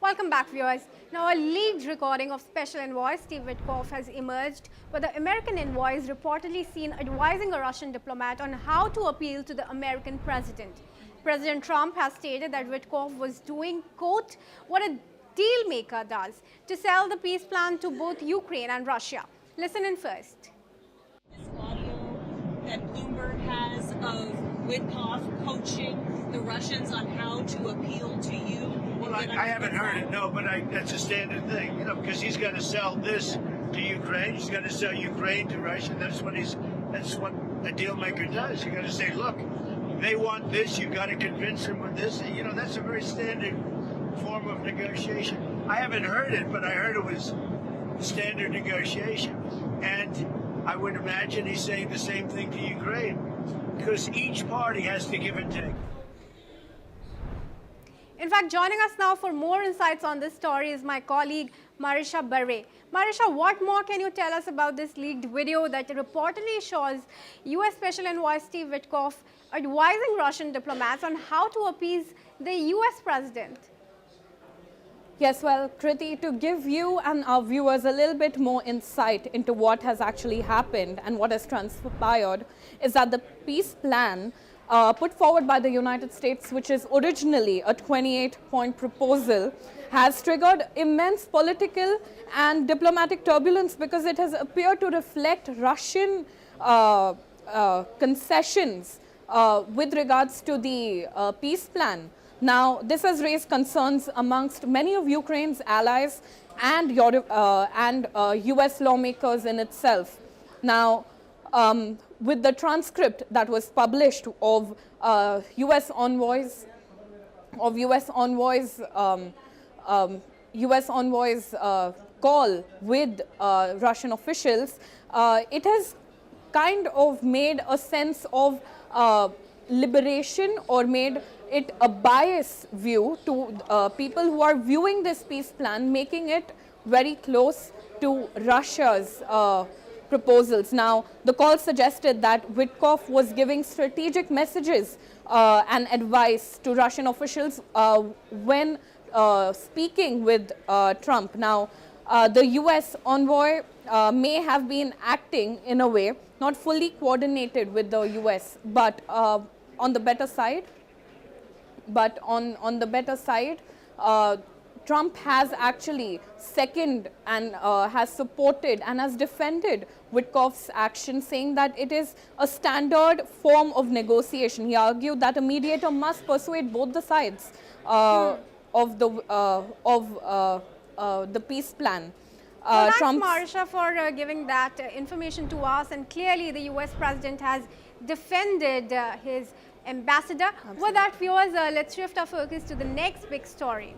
Welcome back, viewers. Now, a leaked recording of Special Envoy Steve Witkoff has emerged, where the American envoy is reportedly seen advising a Russian diplomat on how to appeal to the American president. President Trump has stated that Witkoff was doing, quote, what a deal maker does, to sell the peace plan to both Ukraine and Russia. Listen in first. This audio that Bloomberg has of Witkoff coaching the Russians on how to appeal to you. Well, I haven't heard it, no, but that's a standard thing, because he's got to sell this to Ukraine. He's got to sell Ukraine to Russia. That's what a deal maker does. You got to say, look, they want this. You got to convince them with this. That's a very standard form of negotiation. I haven't heard it, but I heard it was standard negotiation. And I would imagine he's saying the same thing to Ukraine, because each party has to give and take. In fact, joining us now for more insights on this story is my colleague Marisha Barre. Marisha, what more can you tell us about this leaked video that reportedly shows U.S. Special Envoy Steve Witkoff advising Russian diplomats on how to appease the U.S. president? Yes, well, Kriti, to give you and our viewers a little bit more insight into what has actually happened and what has transpired, is that the peace plan put forward by the United States, which is originally a 28-point proposal, has triggered immense political and diplomatic turbulence because it has appeared to reflect Russian concessions with regards to the peace plan. Now, this has raised concerns amongst many of Ukraine's allies and US lawmakers in itself. Now, with the transcript that was published of US envoys call with Russian officials, it has kind of made a sense of liberation, or made it a biased view to people who are viewing this peace plan, making it very close to Russia's proposals. Now, the call suggested that Witkoff was giving strategic messages and advice to Russian officials when speaking with Trump. Now, the US envoy may have been acting in a way not fully coordinated with the US, but on the better side. But on the better side, Trump has actually seconded and has supported and has defended Witkoff's action, saying that it is a standard form of negotiation. He argued that a mediator must persuade both the sides of the peace plan. Well, thanks, Marisha, for giving that information to us. And clearly, the U.S. president has defended his ambassador. Absolutely. With that, viewers, let's shift our focus to the next big story.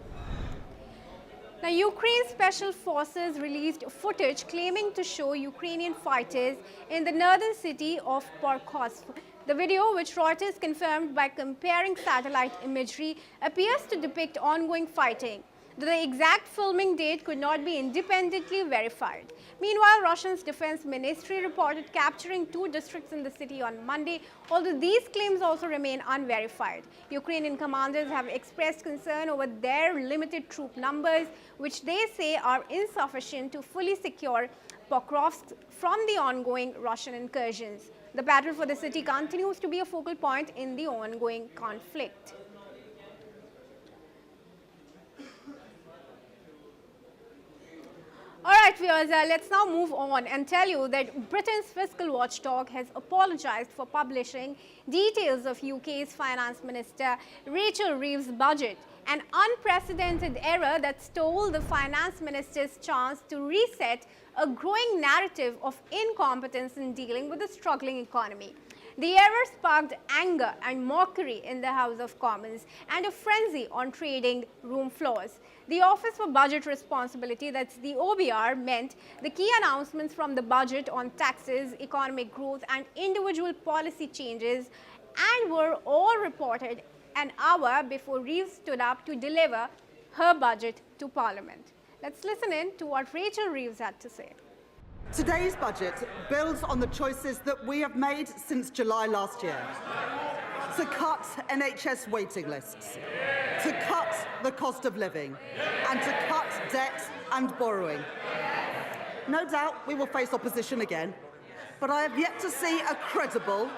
Now, Ukraine's special forces released footage claiming to show Ukrainian fighters in the northern city of Pokrovsk. The video, which Reuters confirmed by comparing satellite imagery, appears to depict ongoing fighting. The exact filming date could not be independently verified. Meanwhile, Russia's defense ministry reported capturing 2 districts in the city on Monday, although these claims also remain unverified. Ukrainian commanders have expressed concern over their limited troop numbers, which they say are insufficient to fully secure Pokrovsk from the ongoing Russian incursions. The battle for the city continues to be a focal point in the ongoing conflict. All right, viewers, let's now move on and tell you that Britain's fiscal watchdog has apologized for publishing details of UK's Finance Minister Rachel Reeves' budget, an unprecedented error that stole the Finance Minister's chance to reset a growing narrative of incompetence in dealing with a struggling economy. The error sparked anger and mockery in the House of Commons and a frenzy on trading room floors. The Office for Budget Responsibility, that's the OBR, meant the key announcements from the budget on taxes, economic growth and individual policy changes, and were all reported an hour before Reeves stood up to deliver her budget to Parliament. Let's listen in to what Rachel Reeves had to say. Today's budget builds on the choices that we have made since July last year. To cut NHS waiting lists, to to cut the cost of living and to cut debt and borrowing. No doubt we will face opposition again, but I have yet to see a credible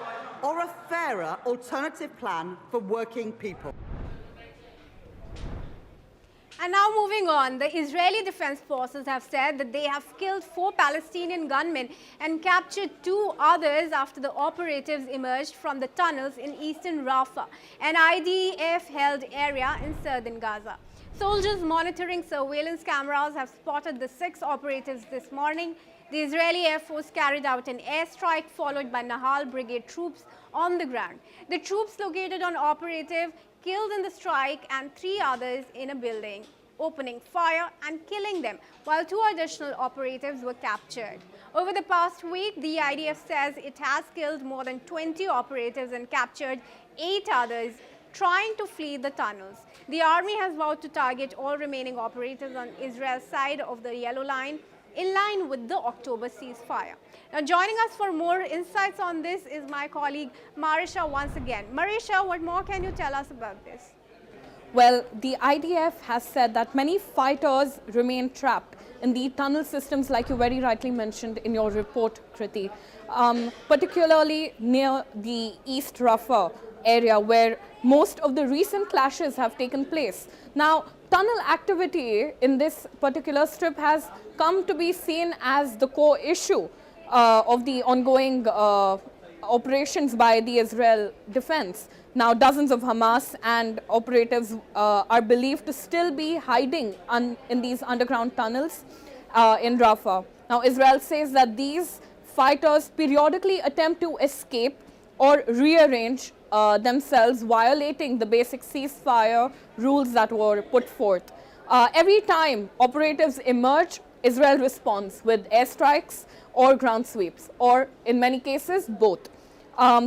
or a fairer alternative plan for working people. And now moving on, the Israeli Defense Forces have said that they have killed 4 Palestinian gunmen and captured 2 others after the operatives emerged from the tunnels in eastern Rafah, an IDF-held area in southern Gaza. Soldiers monitoring surveillance cameras have spotted the 6 operatives this morning. The Israeli Air Force carried out an airstrike followed by Nahal Brigade troops on the ground. The troops located on operative killed in the strike and 3 others in a building, opening fire and killing them, while 2 additional operatives were captured. Over the past week, the IDF says it has killed more than 20 operatives and captured 8 others trying to flee the tunnels. The army has vowed to target all remaining operatives on Israel's side of the yellow line, in line with the October ceasefire. Now, joining us for more insights on this is my colleague Marisha once again. Marisha, what more can you tell us about this? Well, the IDF has said that many fighters remain trapped in the tunnel systems, like you very rightly mentioned in your report, Kriti, particularly near the East Rafah area where most of the recent clashes have taken place. Now, tunnel activity in this particular strip has come to be seen as the core issue of the ongoing operations by the Israel defense. Now, dozens of Hamas and operatives are believed to still be hiding in these underground tunnels in Rafah. Now, Israel says that these fighters periodically attempt to escape or rearrange themselves, violating the basic ceasefire rules that were put forth. Every time operatives emerge, Israel responds with airstrikes or ground sweeps, or in many cases, both.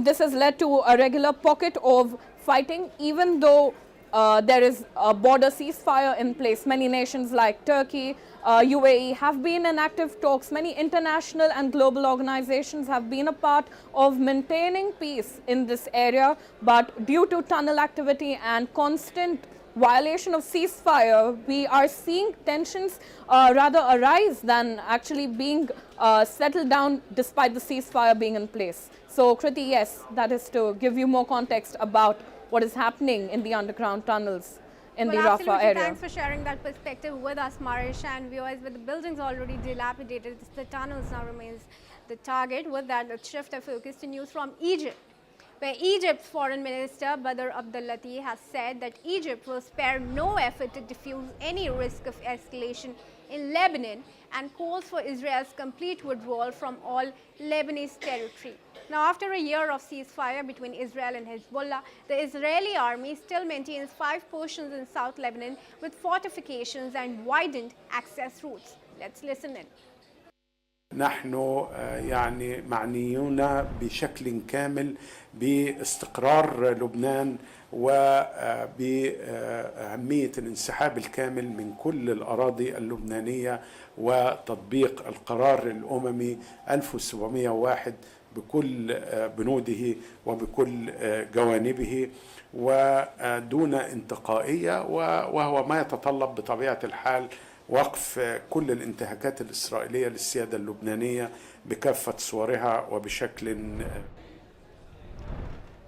This has led to a regular pocket of fighting, even though there is a border ceasefire in place. Many nations like Turkey, UAE have been in active talks. Many international and global organizations have been a part of maintaining peace in this area, but due to tunnel activity and constant violation of ceasefire, we are seeing tensions rather arise than actually being settled down despite the ceasefire being in place. So, Kriti, yes, that is to give you more context about what is happening in the underground tunnels in the Rafah area. Thanks for sharing that perspective with us, Marisha, and viewers. With the buildings already dilapidated, the tunnels now remains the target. With that, let's shift our focus to news from Egypt, where Egypt's Foreign Minister Badr Abdulati has said that Egypt will spare no effort to defuse any risk of escalation in Lebanon and calls for Israel's complete withdrawal from all Lebanese territory. Now, after a year of ceasefire between Israel and Hezbollah, the Israeli army still maintains 5 portions in South Lebanon with fortifications and widened access routes. Let's listen in. نحن يعني معنيون بشكل كامل باستقرار لبنان وبأهمية الانسحاب الكامل من كل الأراضي اللبنانية وتطبيق القرار الأممي 1701 بكل بنوده وبكل جوانبه ودون انتقائية، وهو ما يتطلب بطبيعة الحال وقف كل الانتهاكات الإسرائيلية للسيادة اللبنانية بكافة صورها وبشكل.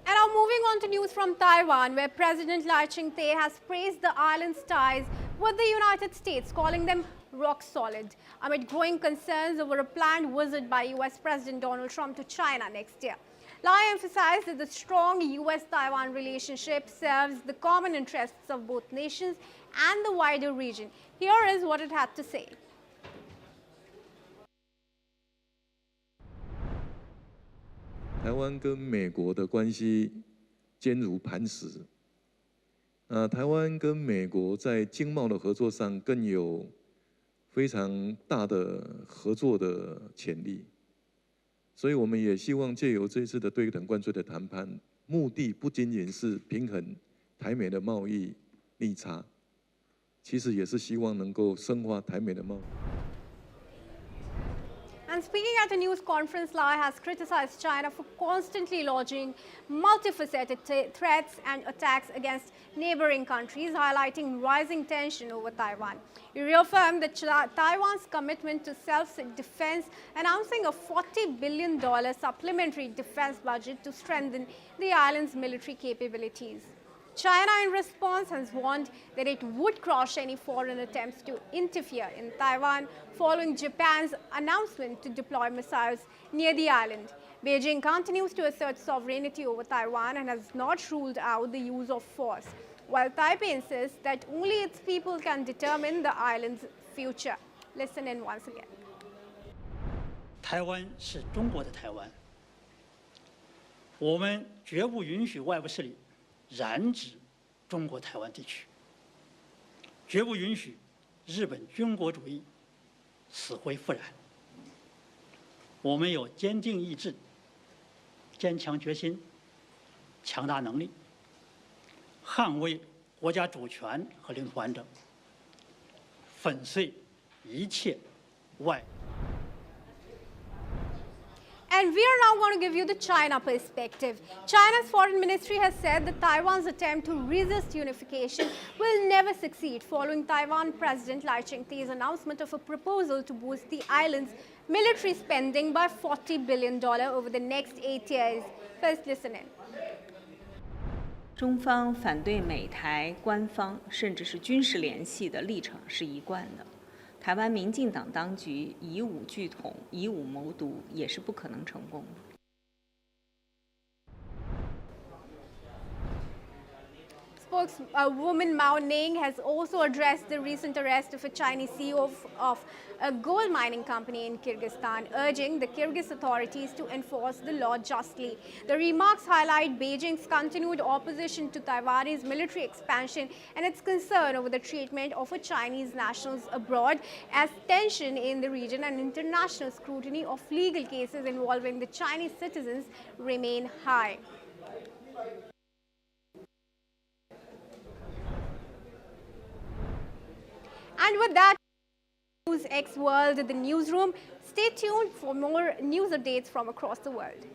And now moving on to news from Taiwan, where President Lai Ching-te has praised the island's ties with the United States, calling them rock solid, amid growing concerns over a planned visit by US President Donald Trump to China next year. Lai emphasized that the strong US-Taiwan relationship serves the common interests of both nations and the wider region. Here is what it had to say. Taiwan 跟美国的关系坚如磐石。台湾跟美国在经贸的合作上更有非常大的合作的潜力，所以我们也希望借由这次的对等关税的谈判，目的不仅仅是平衡台美的贸易逆差，其实也是希望能够深化台美的贸易。and speaking at a news conference, Lai has criticized China for constantly launching multifaceted threats and attacks against neighboring countries, highlighting rising tension over Taiwan. He reaffirmed that Taiwan's commitment to self-defense, announcing a $40 billion supplementary defense budget to strengthen the island's military capabilities. China, in response, has warned that it would crush any foreign attempts to interfere in Taiwan following Japan's announcement to deploy missiles near the island. Beijing continues to assert sovereignty over Taiwan and has not ruled out the use of force, while Taipei insists that only its people can determine the island's future. Listen in once again. 台湾是中国的台湾，我们绝不允许外部势力染指中国台湾地区，绝不允许日本军国主义死灰复燃。我们有坚定意志、坚强决心、强大能力，捍卫国家主权和领土完整，粉碎一切外。 And we are now going to give you the China perspective. China's foreign ministry has said that Taiwan's attempt to resist unification will never succeed following Taiwan President Lai Ching-te's announcement of a proposal to boost the island's military spending by $40 billion over the next 8 years. First, listen in. 中方反对美台官方甚至是军事联系的立场是一贯的。 台湾民进党当局以武拒统、以武谋独，也是不可能成功的。 Spokeswoman Mao Ning has also addressed the recent arrest of a Chinese CEO of a gold mining company in Kyrgyzstan, urging the Kyrgyz authorities to enforce the law justly. The remarks highlight Beijing's continued opposition to Taiwanese military expansion and its concern over the treatment of Chinese nationals abroad, as tension in the region and international scrutiny of legal cases involving the Chinese citizens remain high. And with that, NewsX World, the newsroom. Stay tuned for more news updates from across the world.